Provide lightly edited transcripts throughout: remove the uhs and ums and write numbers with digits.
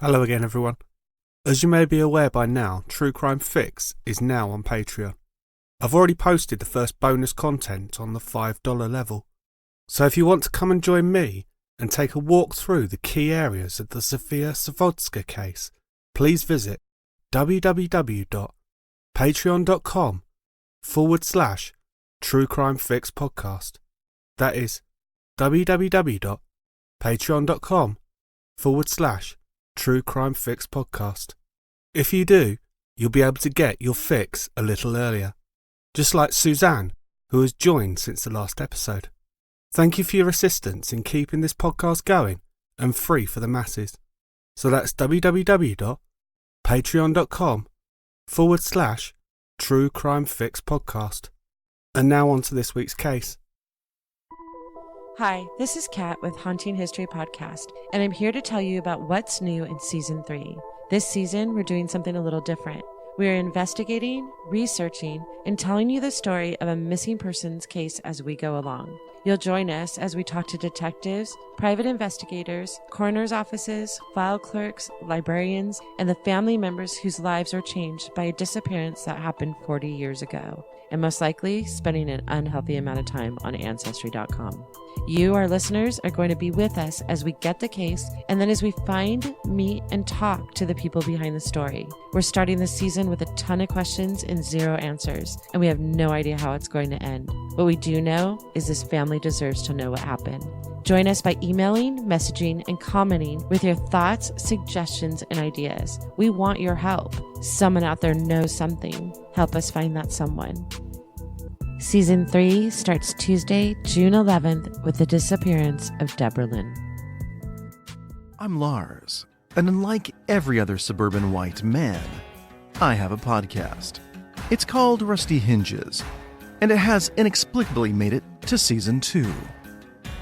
Hello again, everyone. As you may be aware by now, True Crime Fix is now on Patreon. I've already posted the first bonus content on the $5 level, so if you want to come and join me and take a walk through the key areas of the Sofia Savodska case, please visit www.patreon.com/True Crime Fix podcast. That is www.patreon.com/True Crime Fix podcast. If you do, you'll be able to get your fix a little earlier, just like Suzanne, who has joined since the last episode. Thank you for your assistance in keeping this podcast going and free for the masses. So that's www.patreon.com/True Crime Fix podcast. And now on to this week's case. Hi, this is Kat with Haunting History Podcast, and I'm here to tell you about what's new in Season 3. This season, we're doing something a little different. We are investigating, researching, and telling you the story of a missing persons case as we go along. You'll join us as we talk to detectives, private investigators, coroner's offices, file clerks, librarians, and the family members whose lives were changed by a disappearance that happened 40 years ago, and most likely spending an unhealthy amount of time on Ancestry.com. You, our listeners, are going to be with us as we get the case, and then as we find, meet, and talk to the people behind the story. We're starting this season with a ton of questions and zero answers, and we have no idea how it's going to end. What we do know is this family deserves to know what happened. Join us by emailing, messaging, and commenting with your thoughts, suggestions, and ideas. We want your help. Someone out there knows something. Help us find that someone. Season 3 starts Tuesday, June 11th with the disappearance of Deborah Lynn. I'm Lars, and unlike every other suburban white man, I have a podcast. It's called Rusty Hinges, and it has inexplicably made it to Season 2.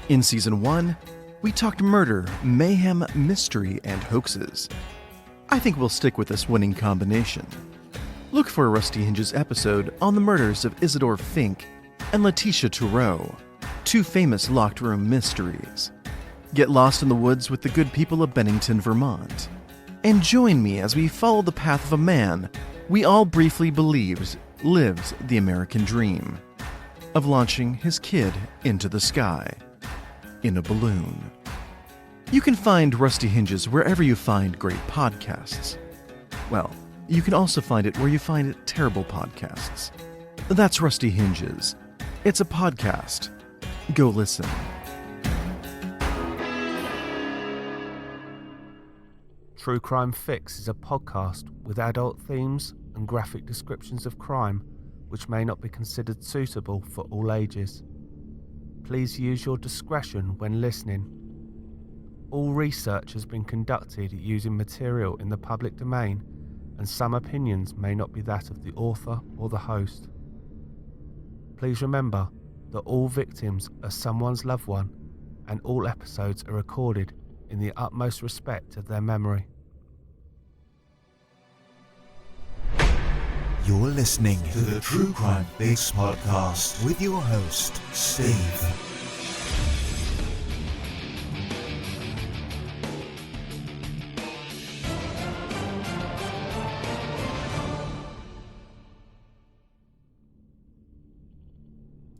In Season 1, we talked murder, mayhem, mystery, and hoaxes. I think we'll stick with this winning combination. Look for a Rusty Hinges episode on the murders of Isidore Fink and Letitia Toureau, two famous locked room mysteries. Get lost in the woods with the good people of Bennington, Vermont. And join me as we follow the path of a man we all briefly believed lives the American dream of launching his kid into the sky in a balloon. You can find Rusty Hinges wherever you find great podcasts. Well, you can also find it where you find terrible podcasts. That's Rusty Hinges. It's a podcast. Go listen. True Crime Fix is a podcast with adult themes and graphic descriptions of crime which may not be considered suitable for all ages. Please use your discretion when listening. All research has been conducted using material in the public domain, and some opinions may not be that of the author or the host. Please remember that all victims are someone's loved one, and all episodes are recorded in the utmost respect of their memory. You're listening to the True Crime Fix podcast with your host, Steve.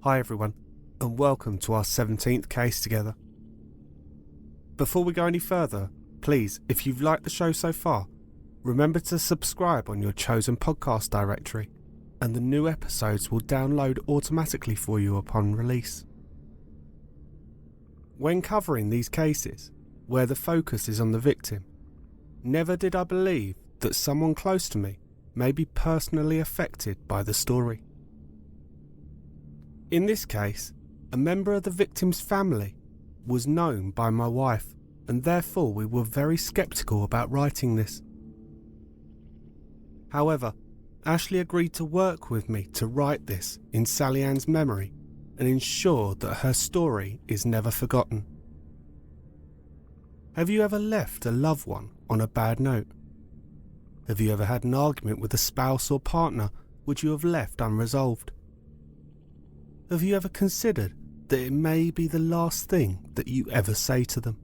Hi everyone, and welcome to our 17th case together. Before we go any further, please, if you've liked the show so far, remember to subscribe on your chosen podcast directory, and the new episodes will download automatically for you upon release. When covering these cases, where the focus is on the victim, never did I believe that someone close to me may be personally affected by the story. In this case, a member of the victim's family was known by my wife, and therefore we were very sceptical about writing this. However, Ashley agreed to work with me to write this in Sally Ann's memory and ensure that her story is never forgotten. Have you ever left a loved one on a bad note? Have you ever had an argument with a spouse or partner which you have left unresolved? Have you ever considered that it may be the last thing that you ever say to them?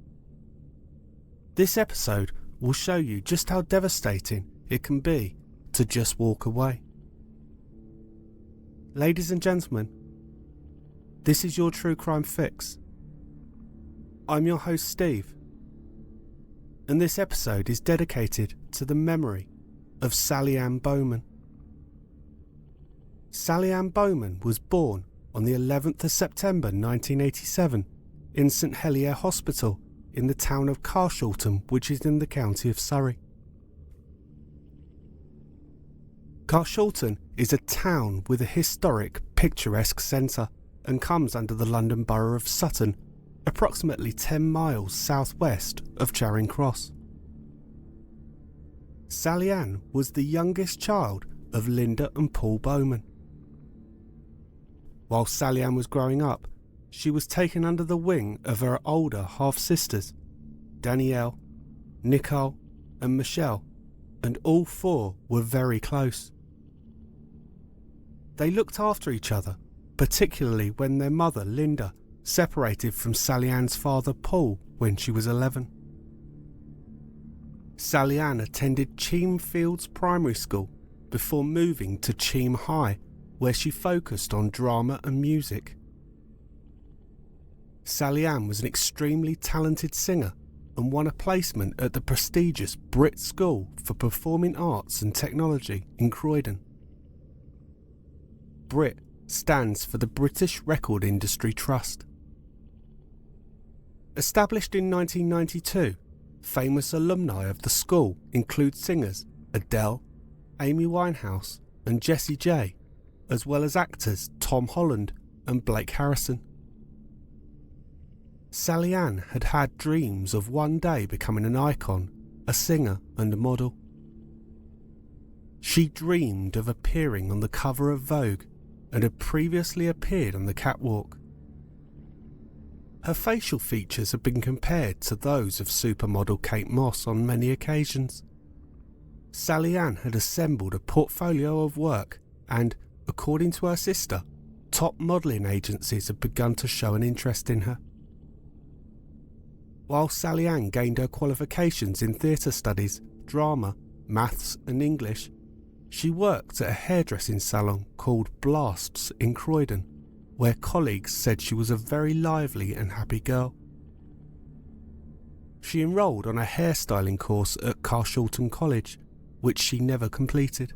This episode will show you just how devastating it can be to just walk away. Ladies and gentlemen, this is your True Crime Fix. I'm your host Steve, and this episode is dedicated to the memory of Sally Ann Bowman. Sally Ann Bowman was born on the 11th of September 1987 in St Helier Hospital in the town of Carshalton, which is in the county of Surrey. Carshalton is a town with a historic, picturesque centre and comes under the London Borough of Sutton, approximately 10 miles southwest of Charing Cross. Sally Ann was the youngest child of Linda and Paul Bowman. While Sally Ann was growing up, she was taken under the wing of her older half-sisters, Danielle, Nicole and Michelle, and all four were very close. They looked after each other, particularly when their mother, Linda, separated from Sally Ann's father, Paul, when she was 11. Sally Ann attended Cheam Fields Primary School before moving to Cheam High, where she focused on drama and music. Sally Ann was an extremely talented singer and won a placement at the prestigious Brit School for Performing Arts and Technology in Croydon. Brit stands for the British Record Industry Trust. Established in 1992, famous alumni of the school include singers Adele, Amy Winehouse and Jessie J, as well as actors Tom Holland and Blake Harrison. Sally Ann had had dreams of one day becoming an icon, a singer and a model. She dreamed of appearing on the cover of Vogue and had previously appeared on the catwalk. Her facial features have been compared to those of supermodel Kate Moss on many occasions. Sally Ann had assembled a portfolio of work and, according to her sister, top modelling agencies had begun to show an interest in her. While Sally Ann gained her qualifications in theatre studies, drama, maths and English, she worked at a hairdressing salon called Blasts in Croydon, where colleagues said she was a very lively and happy girl. She enrolled on a hairstyling course at Carshalton College, which she never completed.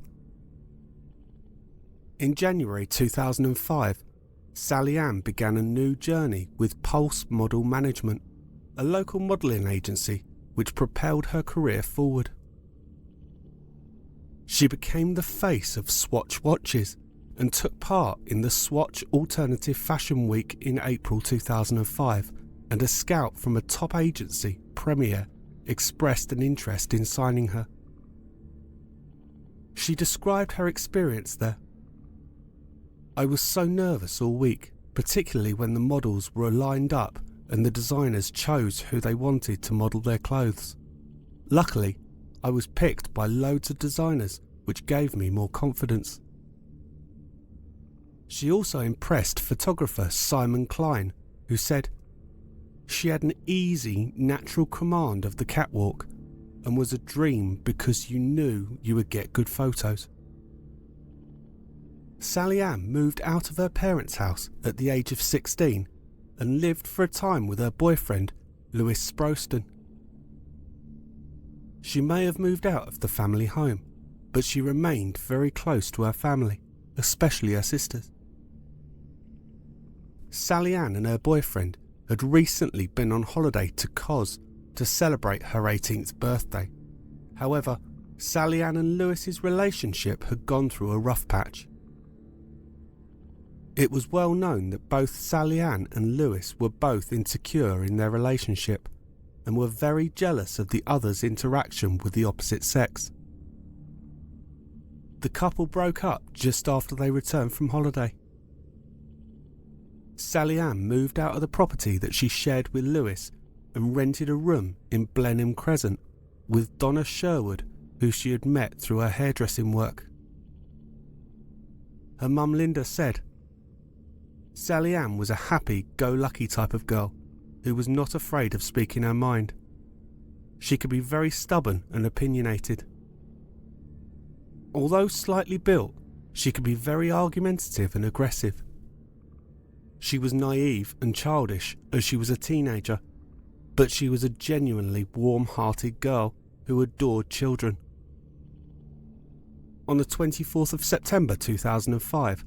In January 2005, Sally Ann began a new journey with Pulse Model Management, a local modelling agency which propelled her career forward. She became the face of Swatch watches and took part in the Swatch Alternative Fashion Week in April 2005, and a scout from a top agency, Premier, expressed an interest in signing her. She described her experience there. "I was so nervous all week, particularly when the models were lined up and the designers chose who they wanted to model their clothes. Luckily, I was picked by loads of designers, which gave me more confidence." She also impressed photographer Simon Klein, who said, "She had an easy, natural command of the catwalk and was a dream because you knew you would get good photos." Sally Ann moved out of her parents' house at the age of 16 and lived for a time with her boyfriend, Lewis Sproston. She may have moved out of the family home, but she remained very close to her family, especially her sisters. Sally Ann and her boyfriend had recently been on holiday to Cos to celebrate her 18th birthday. However, Sally Ann and Lewis's relationship had gone through a rough patch. It was well known that both Sally Ann and Lewis were both insecure in their relationship and were very jealous of the other's interaction with the opposite sex. The couple broke up just after they returned from holiday. Sally Ann moved out of the property that she shared with Lewis and rented a room in Blenheim Crescent with Donna Sherwood, who she had met through her hairdressing work. Her mum Linda said, "Sally Ann was a happy-go-lucky type of girl who was not afraid of speaking her mind. she could be very stubborn and opinionated. Although slightly built, she could be very argumentative and aggressive. She was naive and childish as she was a teenager, but she was a genuinely warm-hearted girl who adored children. On the 24th of September 2005,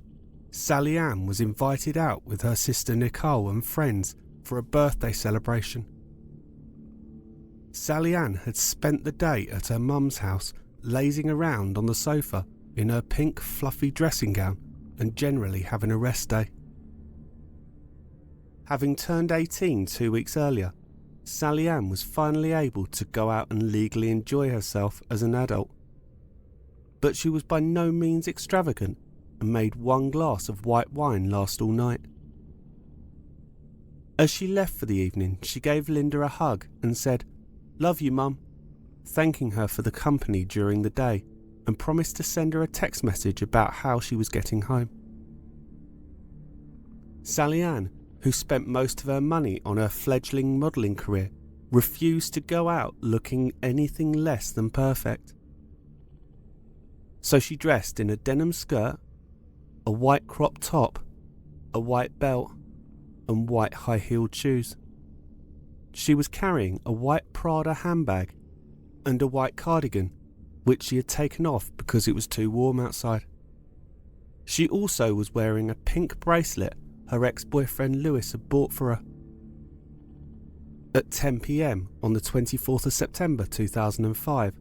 Sally Ann was invited out with her sister Nicole and friends for a birthday celebration. Sally Ann had spent the day at her mum's house lazing around on the sofa in her pink fluffy dressing gown and generally having a rest day. Having turned 18 2 weeks earlier, Sally Ann was finally able to go out and legally enjoy herself as an adult. But she was by no means extravagant and made one glass of white wine last all night. As she left for the evening, she gave Linda a hug and said, "Love you, Mum," thanking her for the company during the day and promised to send her a text message about how she was getting home. Sally Ann, who spent most of her money on her fledgling modelling career, refused to go out looking anything less than perfect. So she dressed in a denim skirt, a white crop top, a white belt, and white high-heeled shoes. She was carrying a white Prada handbag and a white cardigan, which she had taken off because it was too warm outside. She also was wearing a pink bracelet her ex-boyfriend Lewis had bought for her. At 10 p.m. on the 24th of September 2005,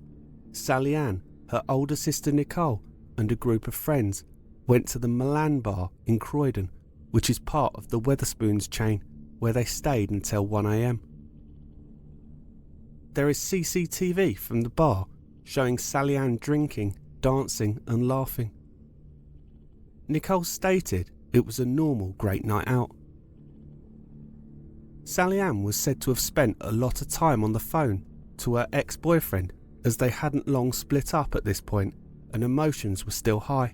Sally Ann, her older sister Nicole, and a group of friends went to the Milan bar in Croydon, which is part of the Wetherspoons chain, where they stayed until 1 a.m. There is CCTV from the bar showing Sally Ann drinking, dancing and laughing. Nicole stated it was a normal great night out. Sally Ann was said to have spent a lot of time on the phone to her ex-boyfriend as they hadn't long split up at this point and emotions were still high.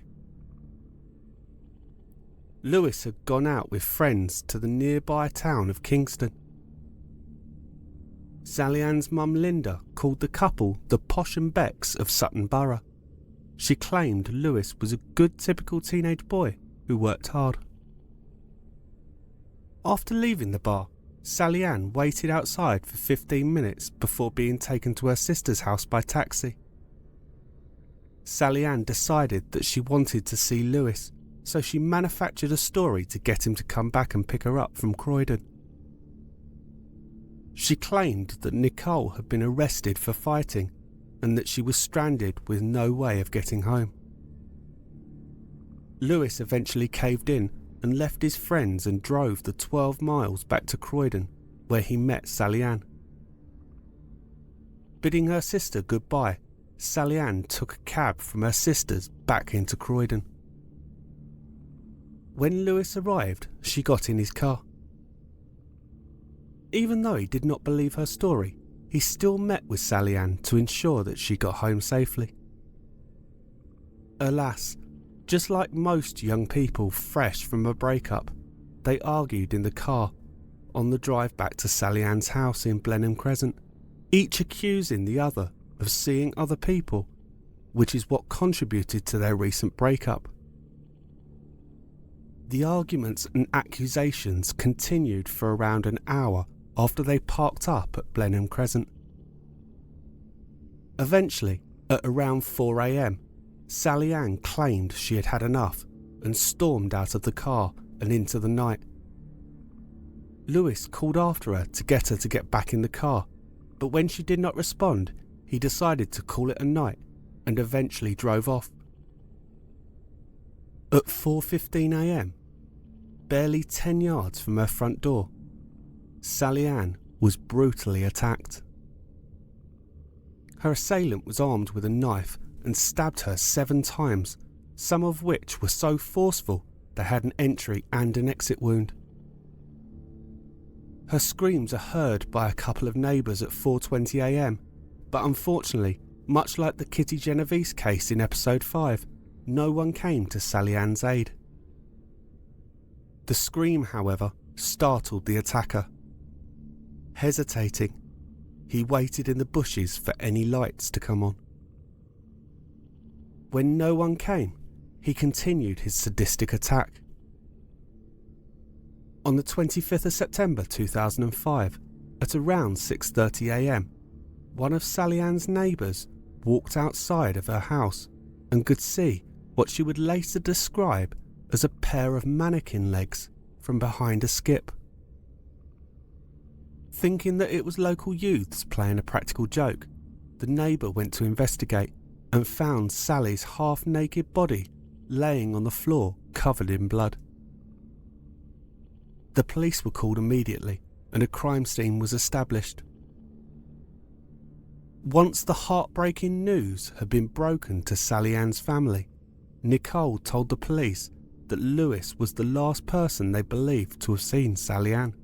Lewis had gone out with friends to the nearby town of Kingston. Sally Ann's mum Linda called the couple the Posh and Becks of Sutton Borough. She claimed Lewis was a good typical teenage boy who worked hard. After leaving the bar, Sally Ann waited outside for 15 minutes before being taken to her sister's house by taxi. Sally Ann decided that she wanted to see Lewis, so she manufactured a story to get him to come back and pick her up from Croydon. She claimed that Nicole had been arrested for fighting and that she was stranded with no way of getting home. Lewis eventually caved in and left his friends and drove the 12 miles back to Croydon, where he met Sally Ann. Bidding her sister goodbye, Sally Ann took a cab from her sister's back into Croydon. When Lewis arrived, she got in his car. Even though he did not believe her story, he still met with Sally Ann to ensure that she got home safely. Alas, just like most young people fresh from a breakup, they argued in the car on the drive back to Sally Ann's house in Blenheim Crescent, each accusing the other of seeing other people, which is what contributed to their recent breakup. The arguments and accusations continued for around an hour after they parked up at Blenheim Crescent. Eventually, at around 4 a.m, Sally Ann claimed she had had enough and stormed out of the car and into the night. Lewis called after her to get back in the car, but when she did not respond, he decided to call it a night and eventually drove off. At 4:15 a.m, barely 10 yards from her front door, Sally Ann was brutally attacked. Her assailant was armed with a knife and stabbed her 7 times, some of which were so forceful they had an entry and an exit wound. Her screams are heard by a couple of neighbours at 4:20 a.m, but unfortunately, much like the Kitty Genovese case in episode 5, no one came to Sally Ann's aid. The scream, however, startled the attacker. Hesitating, he waited in the bushes for any lights to come on. When no one came, he continued his sadistic attack. On the 25th of September 2005, at around 6:30 a.m, one of Sally Ann's neighbours walked outside of her house and could see what she would later describe as a pair of mannequin legs from behind a skip. Thinking that it was local youths playing a practical joke, the neighbour went to investigate and found Sally's half-naked body laying on the floor covered in blood. The police were called immediately and a crime scene was established. Once the heartbreaking news had been broken to Sally Ann's family, Nicole told the police that Lewis was the last person they believed to have seen Sally Ann.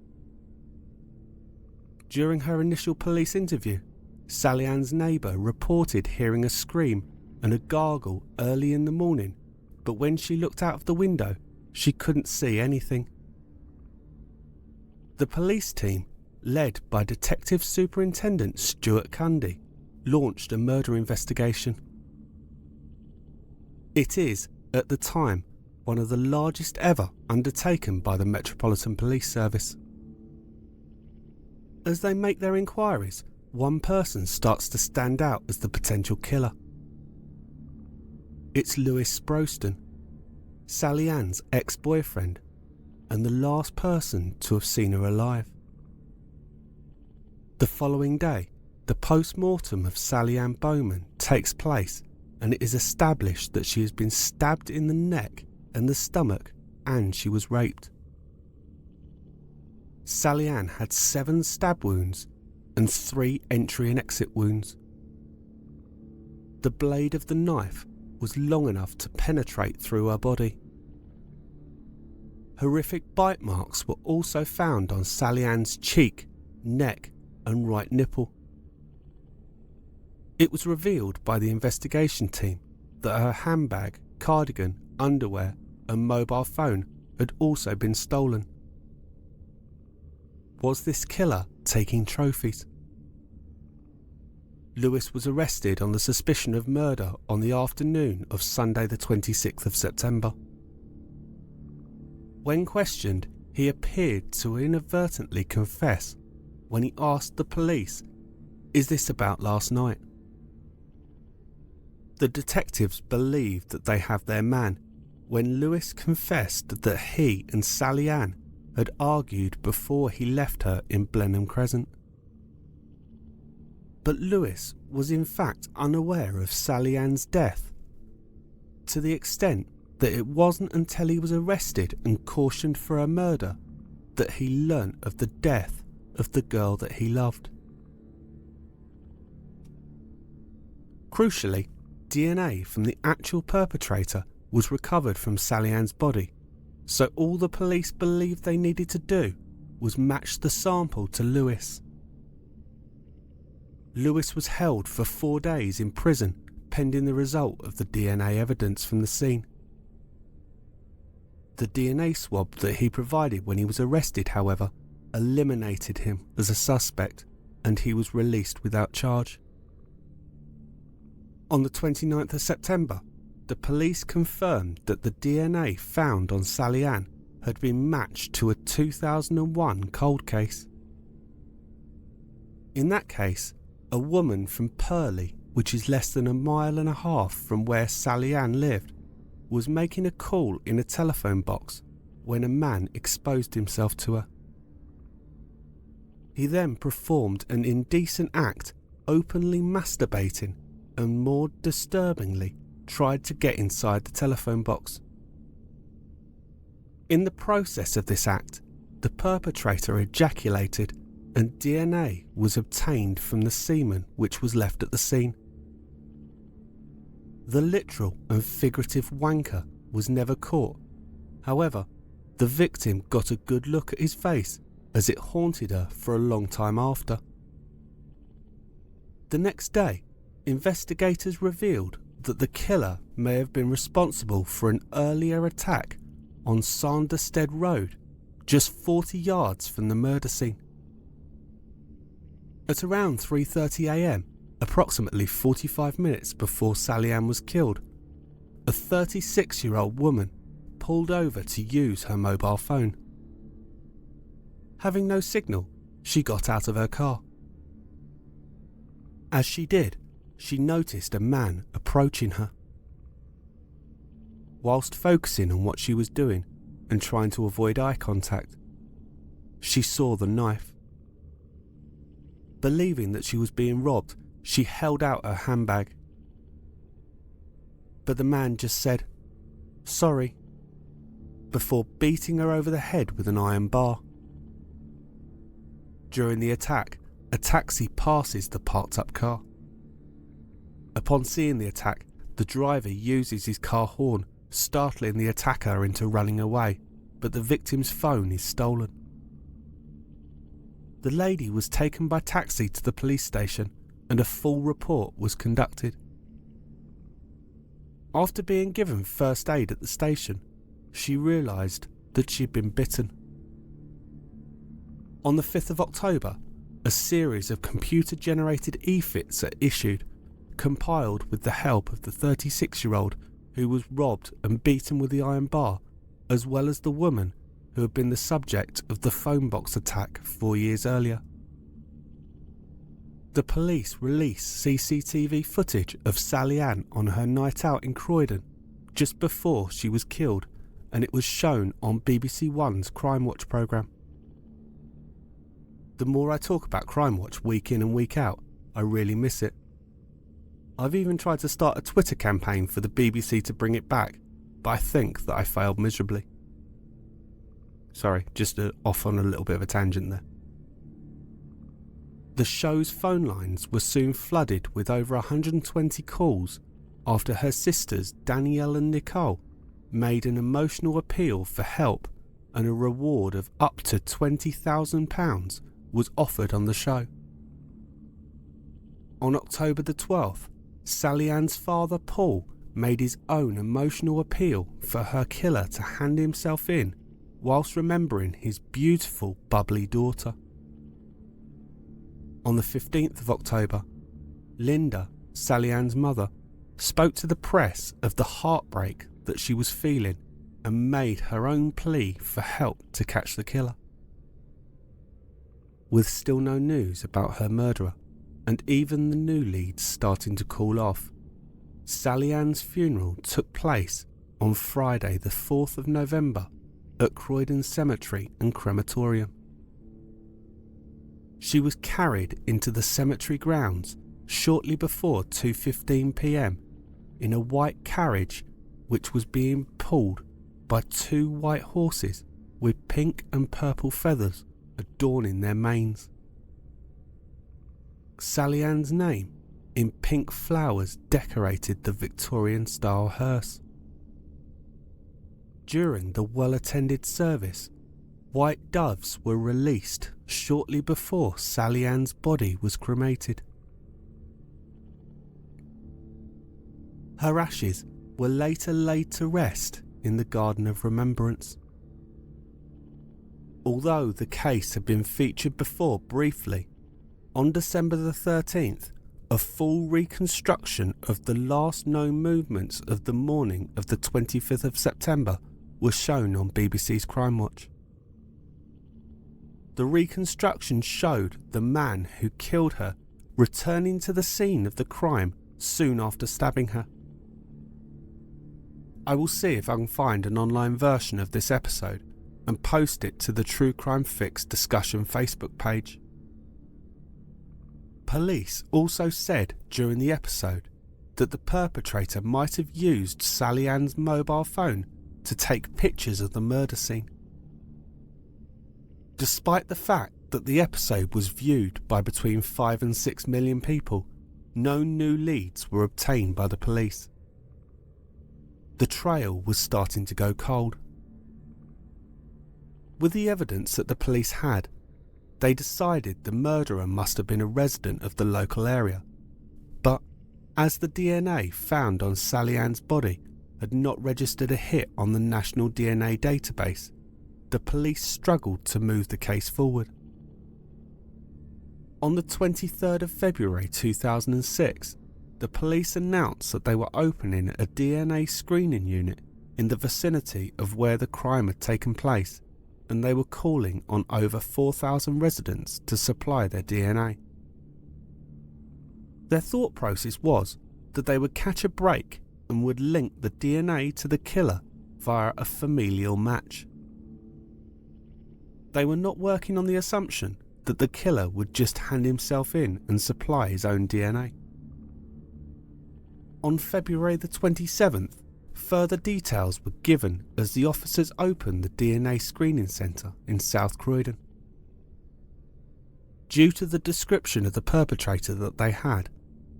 During her initial police interview, Sally Ann's neighbour reported hearing a scream and a gargle early in the morning, but when she looked out of the window, she couldn't see anything. The police team, led by Detective Superintendent Stuart Cundy, launched a murder investigation. It is, at the time, one of the largest ever undertaken by the Metropolitan Police Service. As they make their inquiries, one person starts to stand out as the potential killer. It's Lewis Sproston, Sally Ann's ex-boyfriend, and the last person to have seen her alive. The following day, the post-mortem of Sally Ann Bowman takes place, and it is established that she has been stabbed in the neck and the stomach, and she was raped. Sally Ann had 7 stab wounds and 3 entry and exit wounds. The blade of the knife was long enough to penetrate through her body. Horrific bite marks were also found on Sally Ann's cheek, neck, and right nipple. It was revealed by the investigation team that her handbag, cardigan, underwear, and mobile phone had also been stolen. Was this killer taking trophies? Lewis was arrested on the suspicion of murder on the afternoon of Sunday the 26th of September. When questioned, he appeared to inadvertently confess when he asked the police, "Is this about last night?" The detectives believed that they have their man when Lewis confessed that he and Sally Ann had argued before he left her in Blenheim Crescent. But Lewis was in fact unaware of Sally Ann's death, to the extent that it wasn't until he was arrested and cautioned for her murder that he learnt of the death of the girl that he loved. Crucially, DNA from the actual perpetrator was recovered from Sally Ann's body, so all the police believed they needed to do was match the sample to Lewis. Lewis was held for 4 days in prison pending the result of the DNA evidence from the scene. The DNA swab that he provided when he was arrested, however, eliminated him as a suspect, and he was released without charge. On the 29th of September, the police confirmed that the DNA found on Sally Ann had been matched to a 2001 cold case. In that case, a woman from Purley, which is less than 1.5 miles from where Sally Ann lived, was making a call in a telephone box when a man exposed himself to her. He then performed an indecent act, openly masturbating, and more disturbingly, tried to get inside the telephone box. In the process of this act, the perpetrator ejaculated and DNA was obtained from the semen which was left at the scene. The literal and figurative wanker was never caught. However, the victim got a good look at his face as it haunted her for a long time after. The next day, investigators revealed that the killer may have been responsible for an earlier attack on Sanderstead Road, just 40 yards from the murder scene. At around 3:30 a.m, approximately 45 minutes before Sally Ann was killed, a 36-year-old woman pulled over to use her mobile phone. Having no signal, she got out of her car. As she did, she noticed a man approaching her. Whilst focusing on what she was doing and trying to avoid eye contact, she saw the knife. Believing that she was being robbed, she held out her handbag. But the man just said, "Sorry," before beating her over the head with an iron bar. During the attack, a taxi passes the parked up car. Upon seeing the attack, the driver uses his car horn, startling the attacker into running away, but the victim's phone is stolen. The lady was taken by taxi to the police station and a full report was conducted. After being given first aid at the station, she realised that she'd been bitten. On the 5th of October, a series of computer-generated e-fits are issued, compiled with the help of the 36-year-old who was robbed and beaten with the iron bar, as well as the woman who had been the subject of the phone box attack 4 years earlier. The police released CCTV footage of Sally Ann on her night out in Croydon just before she was killed, and it was shown on BBC One's Crime Watch programme. The more I talk about Crime Watch week in and week out, I really miss it. I've even tried to start a Twitter campaign for the BBC to bring it back, but I think that I failed miserably. Sorry, just off on a little bit of a tangent there. The show's phone lines were soon flooded with over 120 calls after her sisters Danielle and Nicole made an emotional appeal for help, and a reward of up to £20,000 was offered on the show. On October the 12th, Sally Ann's father Paul made his own emotional appeal for her killer to hand himself in whilst remembering his beautiful, bubbly daughter. On the 15th of October, Linda, Sally Ann's mother, spoke to the press of the heartbreak that she was feeling and made her own plea for help to catch the killer. With still no news about her murderer, and even the new leads starting to cool off, Sally Ann's funeral took place on Friday the 4th of November at Croydon Cemetery and Crematorium. She was carried into the cemetery grounds shortly before 2:15 p.m. in a white carriage which was being pulled by 2 white horses with pink and purple feathers adorning their manes. Sally Ann's name in pink flowers decorated the Victorian-style hearse. During the well-attended service, white doves were released shortly before Sally Ann's body was cremated. Her ashes were later laid to rest in the Garden of Remembrance. Although the case had been featured before briefly, on December the 13th, a full reconstruction of the last known movements of the morning of the 25th of September was shown on BBC's Crime Watch. The reconstruction showed the man who killed her returning to the scene of the crime soon after stabbing her. I will see if I can find an online version of this episode and post it to the True Crime Fix discussion Facebook page. Police also said during the episode that the perpetrator might have used Sally Ann's mobile phone to take pictures of the murder scene. Despite the fact that the episode was viewed by between 5 and 6 million people, no new leads were obtained by the police. The trail was starting to go cold. With the evidence that the police had, they decided the murderer must have been a resident of the local area. But as the DNA found on Sally Ann's body had not registered a hit on the National DNA database, the police struggled to move the case forward. On the 23rd of February 2006, the police announced that they were opening a DNA screening unit in the vicinity of where the crime had taken place, and they were calling on over 4,000 residents to supply their DNA. Their thought process was that they would catch a break and would link the DNA to the killer via a familial match. They were not working on the assumption that the killer would just hand himself in and supply his own DNA. On February the 27th, further details were given as the officers opened the DNA screening centre in South Croydon. Due to the description of the perpetrator that they had,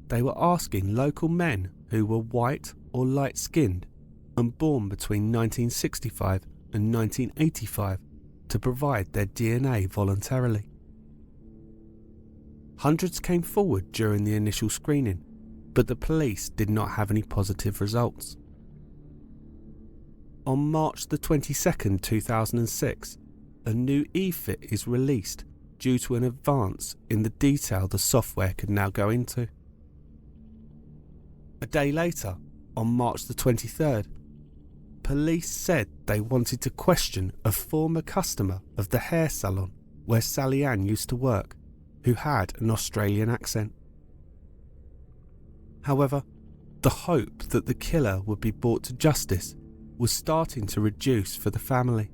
they were asking local men who were white or light-skinned and born between 1965 and 1985 to provide their DNA voluntarily. Hundreds came forward during the initial screening, but the police did not have any positive results. On March the 22nd, 2006, a new e-fit is released due to an advance in the detail the software could now go into. A day later, on March the 23rd, police said they wanted to question a former customer of the hair salon where Sally Ann used to work, who had an Australian accent. However, the hope that the killer would be brought to justice was starting to reduce for the family.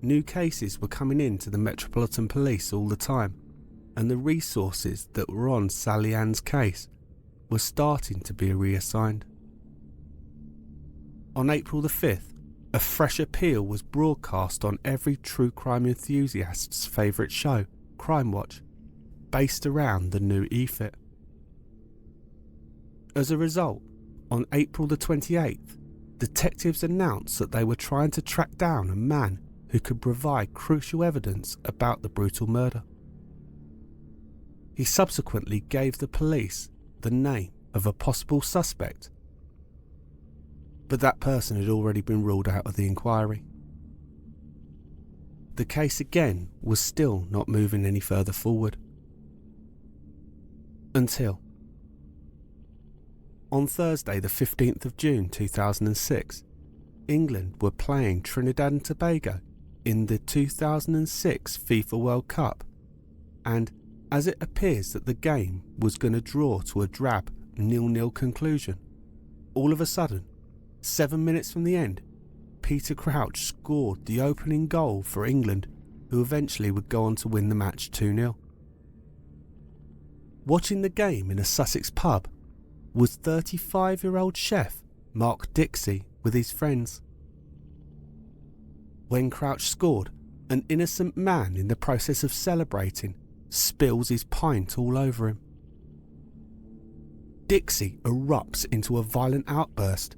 New cases were coming into the Metropolitan Police all the time, and the resources that were on Sally Ann's case were starting to be reassigned. On April the 5th, a fresh appeal was broadcast on every true crime enthusiast's favourite show, Crime Watch, based around the new e-fit. As a result, on April the 28th, detectives announced that they were trying to track down a man who could provide crucial evidence about the brutal murder. He subsequently gave the police the name of a possible suspect, but that person had already been ruled out of the inquiry. The case again was still not moving any further forward. Until on Thursday the 15th of June 2006, England were playing Trinidad and Tobago in the 2006 FIFA World Cup, and as it appears that the game was going to draw to a drab 0-0 conclusion, all of a sudden, 7 minutes from the end, Peter Crouch scored the opening goal for England, who eventually would go on to win the match 2-0. Watching the game in a Sussex pub was 35-year-old chef Mark Dixie with his friends. When Crouch scored, an innocent man in the process of celebrating spills his pint all over him. Dixie erupts into a violent outburst.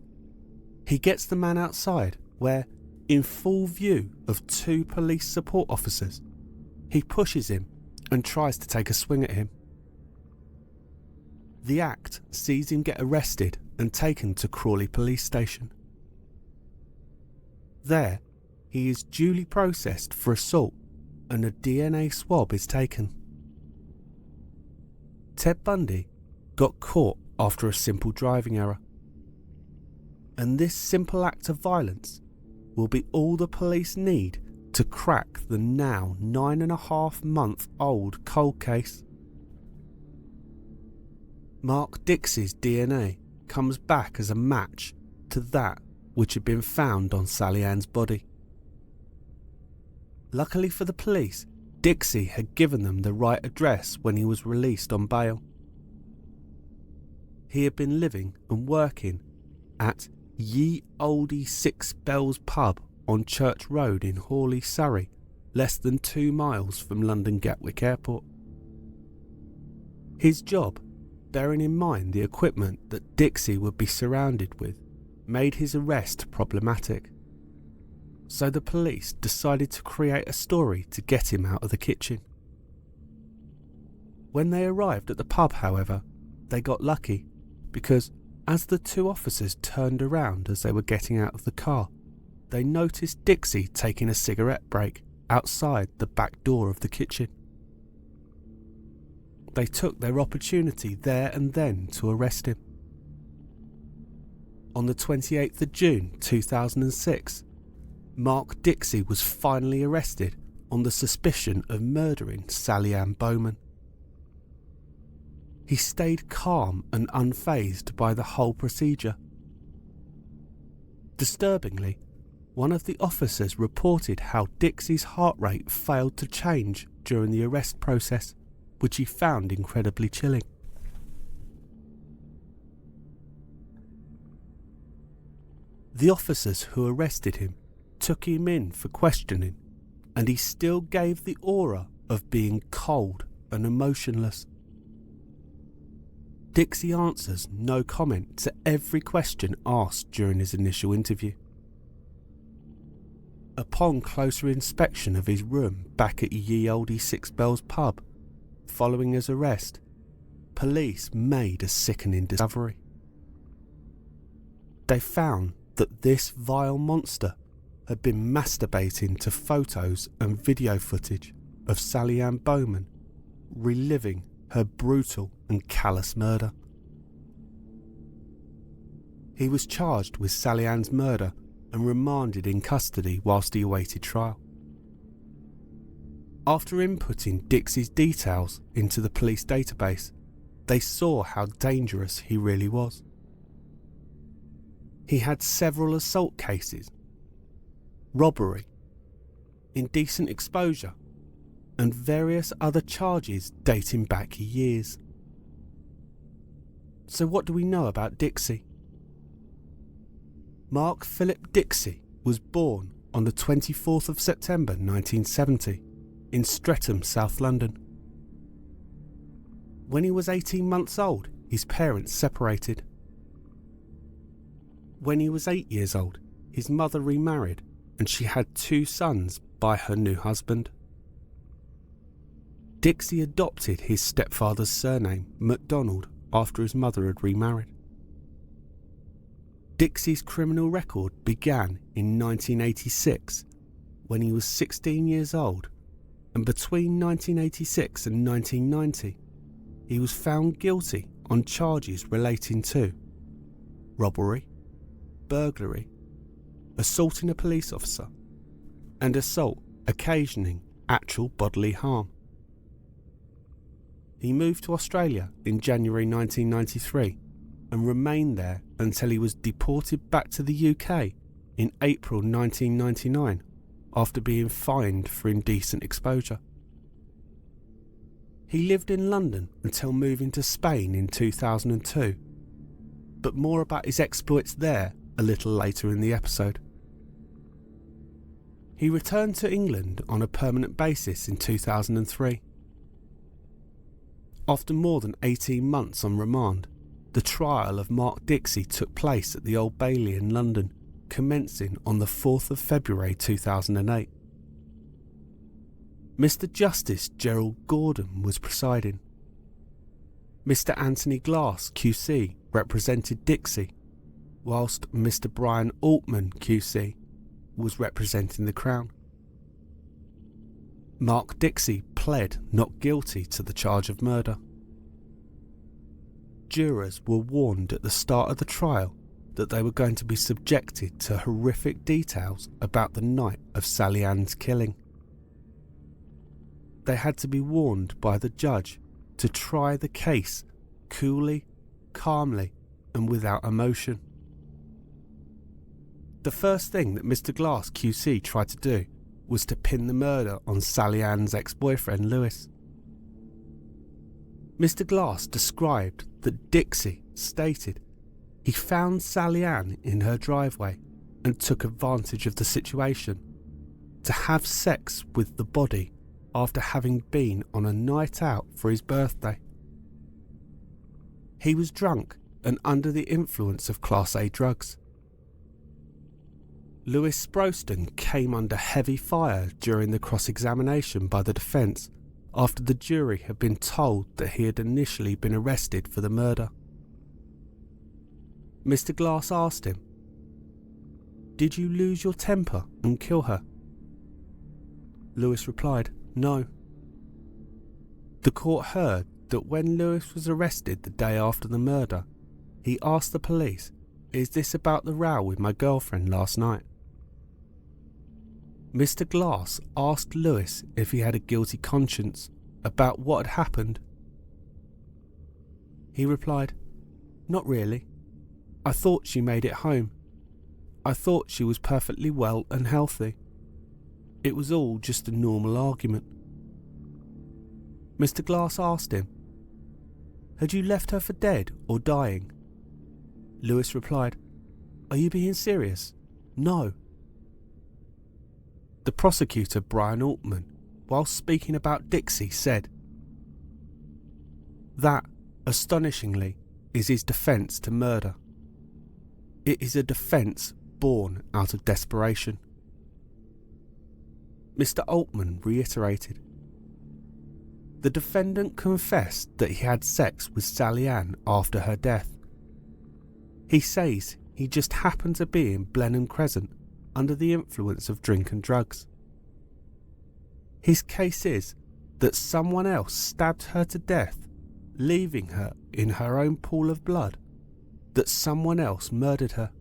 He gets the man outside where, in full view of 2 police support officers, he pushes him and tries to take a swing at him. The act sees him get arrested and taken to Crawley Police Station. There, he is duly processed for assault and a DNA swab is taken. Ted Bundy got caught after a simple driving error. And this simple act of violence will be all the police need to crack the now 9.5-month-old cold case. Mark Dixie's DNA comes back as a match to that which had been found on Sally Ann's body. Luckily for the police, Dixie had given them the right address when he was released on bail. He had been living and working at Ye Olde Six Bells pub on Church Road in Hawley, Surrey, less than 2 miles from London Gatwick Airport. His job, bearing in mind the equipment that Dixie would be surrounded with, made his arrest problematic. So the police decided to create a story to get him out of the kitchen. When they arrived at the pub, however, they got lucky because as the 2 officers turned around as they were getting out of the car, they noticed Dixie taking a cigarette break outside the back door of the kitchen. they took their opportunity there and then to arrest him. On the 28th of June 2006, Mark Dixie was finally arrested on the suspicion of murdering Sally Ann Bowman. He stayed calm and unfazed by the whole procedure. Disturbingly, one of the officers reported how Dixie's heart rate failed to change during the arrest process, which he found incredibly chilling. The officers who arrested him took him in for questioning, and he still gave the aura of being cold and emotionless. Dixie answers no comment to every question asked during his initial interview. Upon closer inspection of his room back at Ye Olde Six Bells pub, following his arrest, police made a sickening discovery. They found that this vile monster had been masturbating to photos and video footage of Sally Ann Bowman reliving her brutal and callous murder. He was charged with Sally Ann's murder and remanded in custody whilst he awaited trial. After inputting Dixie's details into the police database, they saw how dangerous he really was. He had several assault cases, robbery, indecent exposure, and various other charges dating back years. So what do we know about Dixie? Mark Philip Dixie was born on the 24th of September 1970 in Streatham, South London. When he was 18 months old, his parents separated. When he was 8 years old, his mother remarried and she had 2 sons by her new husband. Dixie adopted his stepfather's surname, MacDonald, after his mother had remarried. Dixie's criminal record began in 1986 when he was 16 years old, and between 1986 and 1990 he was found guilty on charges relating to robbery, burglary, assaulting a police officer, and assault occasioning actual bodily harm. He moved to Australia in January 1993 and remained there until he was deported back to the UK in April 1999 after being fined for indecent exposure. He lived in London until moving to Spain in 2002, but more about his exploits there a little later in the episode. He returned to England on a permanent basis in 2003. After more than 18 months on remand, the trial of Mark Dixie took place at the Old Bailey in London, commencing on the 4th of February 2008. Mr. Justice Gerald Gordon was presiding. Mr. Anthony Glass, QC, represented Dixie, whilst Mr. Brian Altman, QC, was representing the Crown. Mark Dixie pled not guilty to the charge of murder. Jurors were warned at the start of the trial that they were going to be subjected to horrific details about the night of Sally Ann's killing. They had to be warned by the judge to try the case coolly, calmly, and without emotion. The first thing that Mr. Glass QC tried to do was to pin the murder on Sally Ann's ex-boyfriend Lewis. Mr. Glass described that Dixie stated he found Sally Ann in her driveway and took advantage of the situation to have sex with the body after having been on a night out for his birthday. He was drunk and under the influence of Class A drugs. Lewis Sproston came under heavy fire during the cross-examination by the defence after the jury had been told that he had initially been arrested for the murder. Mr. Glass asked him, "Did you lose your temper and kill her?" Lewis replied, "No." The court heard that when Lewis was arrested the day after the murder, he asked the police, "Is this about the row with my girlfriend last night?" Mr. Glass asked Lewis if he had a guilty conscience about what had happened. He replied, "Not really. I thought she made it home. I thought she was perfectly well and healthy. It was all just a normal argument." Mr. Glass asked him, "Had you left her for dead or dying?" Lewis replied, "Are you being serious? No." The prosecutor, Brian Altman, while speaking about Dixie, said, "That, astonishingly, is his defence to murder. It is a defence born out of desperation." Mr. Altman reiterated, "The defendant confessed that he had sex with Sally Ann after her death. He says he just happened to be in Blenheim Crescent under the influence of drink and drugs. His case is that someone else stabbed her to death, leaving her in her own pool of blood, that someone else murdered her.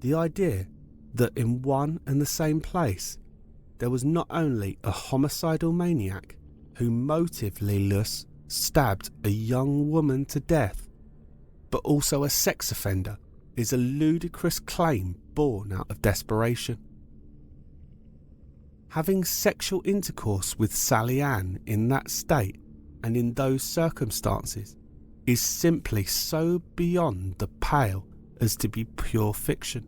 The idea that in one and the same place there was not only a homicidal maniac who motiveless stabbed a young woman to death, but also a sex offender is a ludicrous claim born out of desperation. Having sexual intercourse with Sally Ann in that state and in those circumstances is simply so beyond the pale as to be pure fiction.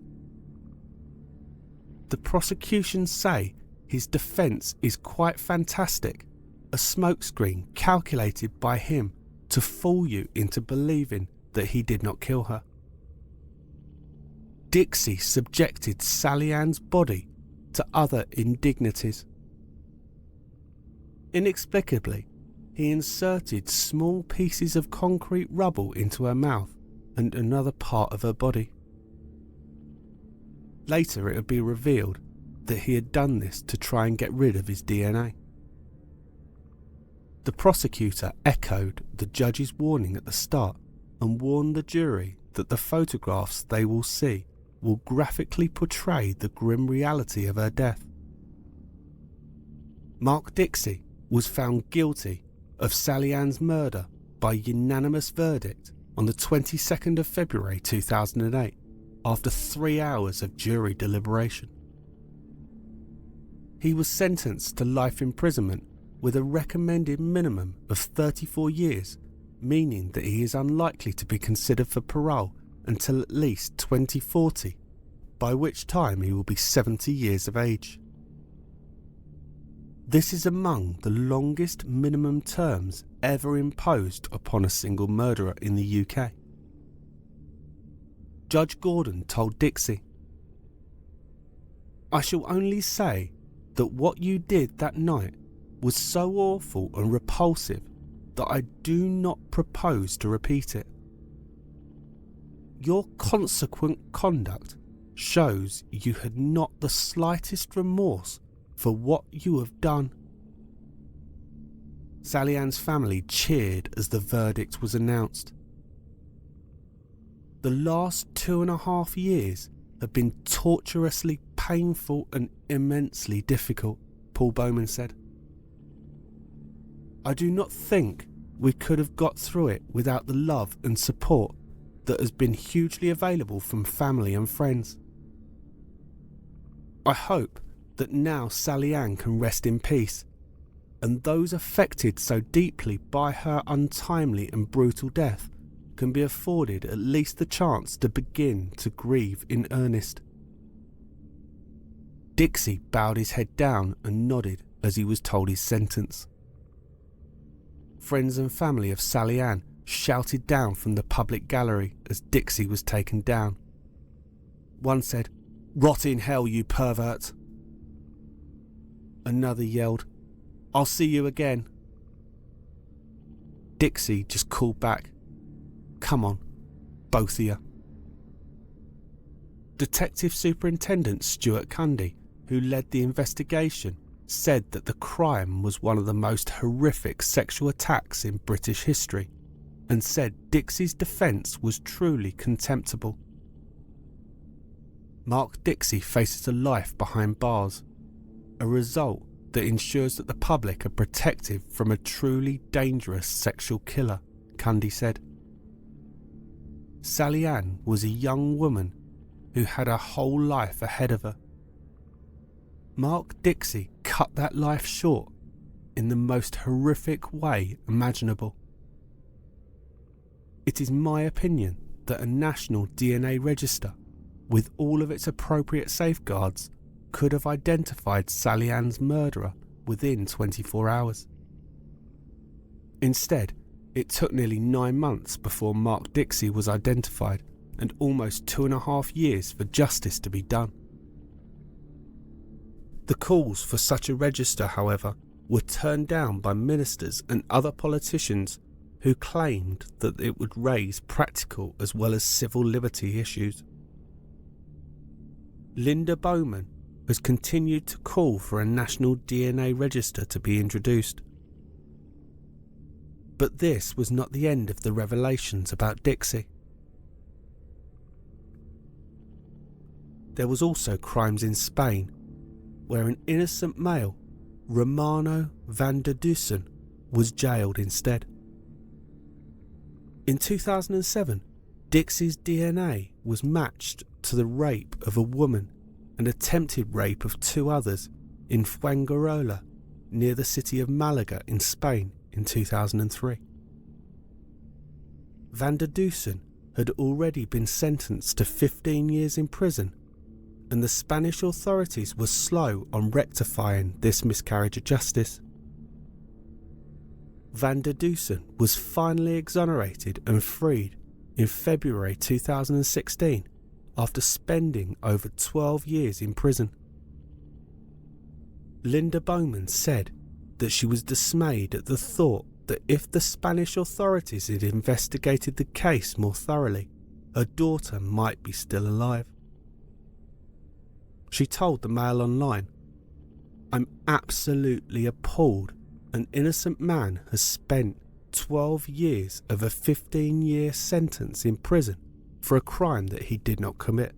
The prosecution say his defence is quite fantastic, a smokescreen calculated by him to fool you into believing that he did not kill her. Dixie subjected Sally Ann's body to other indignities. Inexplicably, he inserted small pieces of concrete rubble into her mouth and another part of her body. Later it would be revealed that he had done this to try and get rid of his DNA. The prosecutor echoed the judge's warning at the start and warned the jury that the photographs they will see will graphically portray the grim reality of her death. Mark Dixie was found guilty of Sally Ann's murder by unanimous verdict on the 22nd of February 2008 after 3 hours of jury deliberation. He was sentenced to life imprisonment with a recommended minimum of 34 years, meaning that he is unlikely to be considered for parole until at least 2040, by which time he will be 70 years of age. This is among the longest minimum terms ever imposed upon a single murderer in the UK. Judge Gordon told Dixie, "I shall only say that what you did that night was so awful and repulsive that I do not propose to repeat it. Your consequent conduct shows you had not the slightest remorse for what you have done." Sally Ann's family cheered as the verdict was announced. "The last 2.5 years have been torturously painful and immensely difficult," Paul Bowman said. "I do not think we could have got through it without the love and support that has been hugely available from family and friends. I hope that now Sally Ann can rest in peace, and those affected so deeply by her untimely and brutal death can be afforded at least the chance to begin to grieve in earnest." Dixie bowed his head down and nodded as he was told his sentence. Friends and family of Sally Ann shouted down from the public gallery as Dixie was taken down. One said, "Rot in hell, you pervert." Another yelled, "I'll see you again." Dixie just called back, "Come on, both of you." Detective Superintendent Stuart Cundy, who led the investigation, said that the crime was one of the most horrific sexual attacks in British history, and said Dixie's defence was truly contemptible. Mark Dixie faces a life behind bars, a result that ensures that the public are protected from a truly dangerous sexual killer, Cundy said. Sally Ann was a young woman who had her whole life ahead of her. Mark Dixie cut that life short in the most horrific way imaginable. It is my opinion that a national DNA register, with all of its appropriate safeguards, could have identified Sally Ann's murderer within 24 hours. Instead, it took nearly 9 months before Mark Dixie was identified, and almost 2.5 years for justice to be done. The calls for such a register, however, were turned down by ministers and other politicians who claimed that it would raise practical as well as civil liberty issues. Linda Bowman has continued to call for a national DNA register to be introduced. But this was not the end of the revelations about Dixie. There was also crimes in Spain, where an innocent male, Romano van der Dusen, was jailed instead. In 2007, Dixie's DNA was matched to the rape of a woman and attempted rape of 2 others in Fuengirola, near the city of Malaga in Spain in 2003. Van der Dusen had already been sentenced to 15 years in prison, and the Spanish authorities were slow on rectifying this miscarriage of justice. Van der Dusen was finally exonerated and freed in February 2016 after spending over 12 years in prison. Linda Bowman said that she was dismayed at the thought that if the Spanish authorities had investigated the case more thoroughly, her daughter might be still alive. She told the Mail Online, "I'm absolutely appalled. An innocent man has spent 12 years of a 15-year sentence in prison for a crime that he did not commit.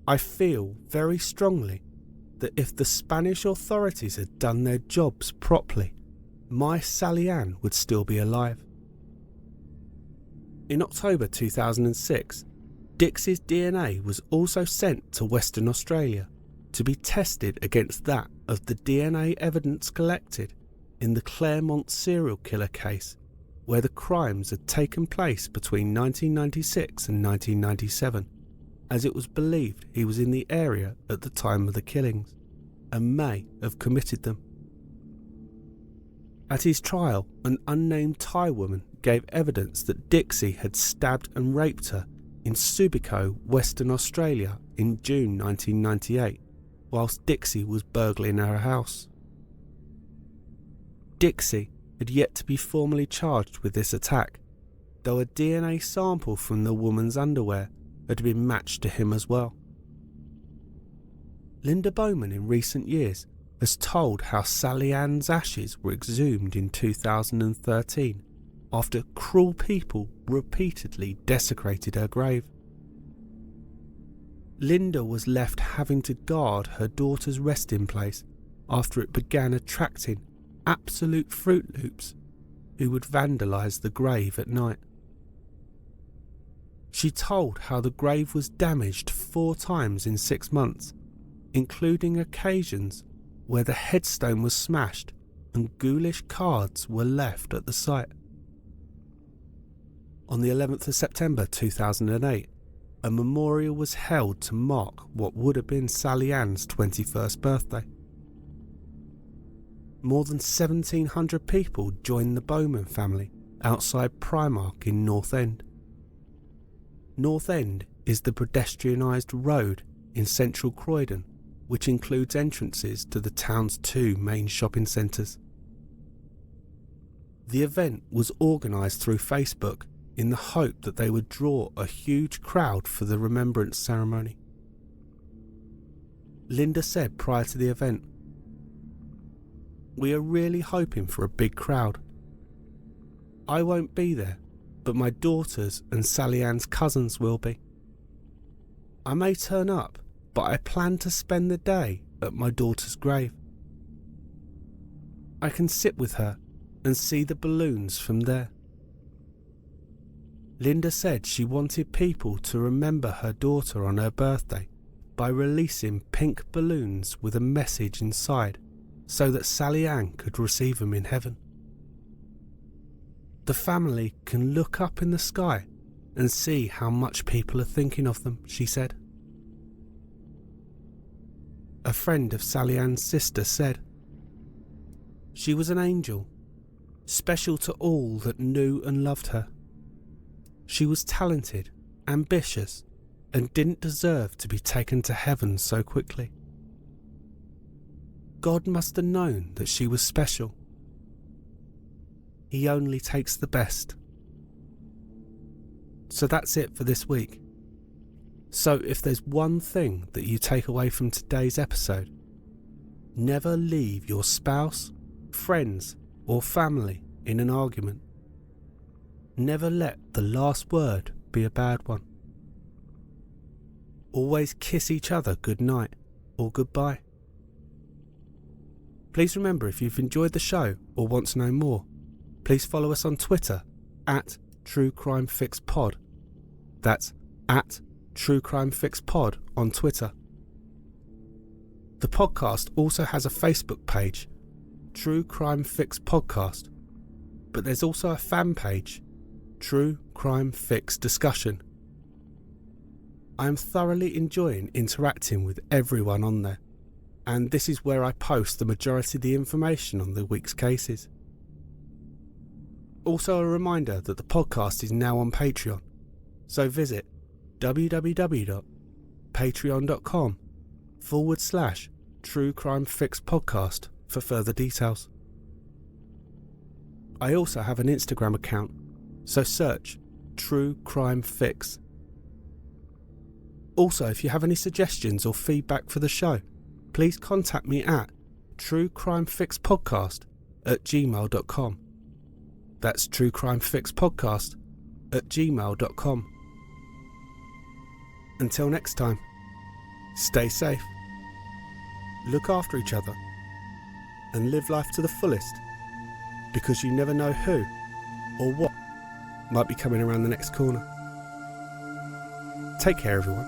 I feel very strongly that if the Spanish authorities had done their jobs properly, my Sally Ann would still be alive." In October 2006, Dixie's DNA was also sent to Western Australia to be tested against that of the DNA evidence collected in the Claremont serial killer case, where the crimes had taken place between 1996 and 1997, as it was believed he was in the area at the time of the killings and may have committed them. At his trial, an unnamed Thai woman gave evidence that Dixie had stabbed and raped her in Subico, Western Australia in June 1998, whilst Dixie was burgling her house. Dixie had yet to be formally charged with this attack, though a DNA sample from the woman's underwear had been matched to him as well. Linda Bowman in recent years has told how Sally Ann's ashes were exhumed in 2013 after cruel people repeatedly desecrated her grave. Linda was left having to guard her daughter's resting place after it began attracting absolute Fruit Loops who would vandalise the grave at night. She told how the grave was damaged 4 times in 6 months, including occasions where the headstone was smashed and ghoulish cards were left at the site. On the 11th of September 2008, a memorial was held to mark what would have been Sally Ann's 21st birthday. More than 1,700 people joined the Bowman family outside Primark in North End. North End is the pedestrianised road in central Croydon, which includes entrances to the town's 2 main shopping centres. The event was organised through Facebook in the hope that they would draw a huge crowd for the remembrance ceremony. Linda said prior to the event, "We are really hoping for a big crowd. I won't be there, but my daughters and Sally Ann's cousins will be. I may turn up, but I plan to spend the day at my daughter's grave. I can sit with her and see the balloons from there." Linda said she wanted people to remember her daughter on her birthday by releasing pink balloons with a message inside so that Sally Ann could receive them in heaven. The family can look up in the sky and see how much people are thinking of them, she said. A friend of Sally Ann's sister said, "She was an angel, special to all that knew and loved her. She was talented, ambitious, and didn't deserve to be taken to heaven so quickly. God must have known that she was special. He only takes the best." So that's it for this week. So if there's one thing that you take away from today's episode, never leave your spouse, friends, or family in an argument. Never let the last word be a bad one. Always kiss each other goodnight or goodbye. Please remember, if you've enjoyed the show or want to know more, please follow us on Twitter at TrueCrimeFixPod. That's at TrueCrimeFixPod on Twitter. The podcast also has a Facebook page, True Crime Fix Podcast, but there's also a fan page, True Crime Fix Discussion. I am thoroughly enjoying interacting with everyone on there, and this is where I post the majority of the information on the week's cases. Also a reminder that the podcast is now on Patreon, so visit www.patreon.com/True Crime Fix Podcast for further details. I also have an Instagram account, so search True Crime Fix. Also, if you have any suggestions or feedback for the show, please contact me at truecrimefixpodcast@gmail.com. That's truecrimefixpodcast@gmail.com. Until next time, stay safe, look after each other, and live life to the fullest, because you never know who or what might be coming around the next corner. Take care, everyone.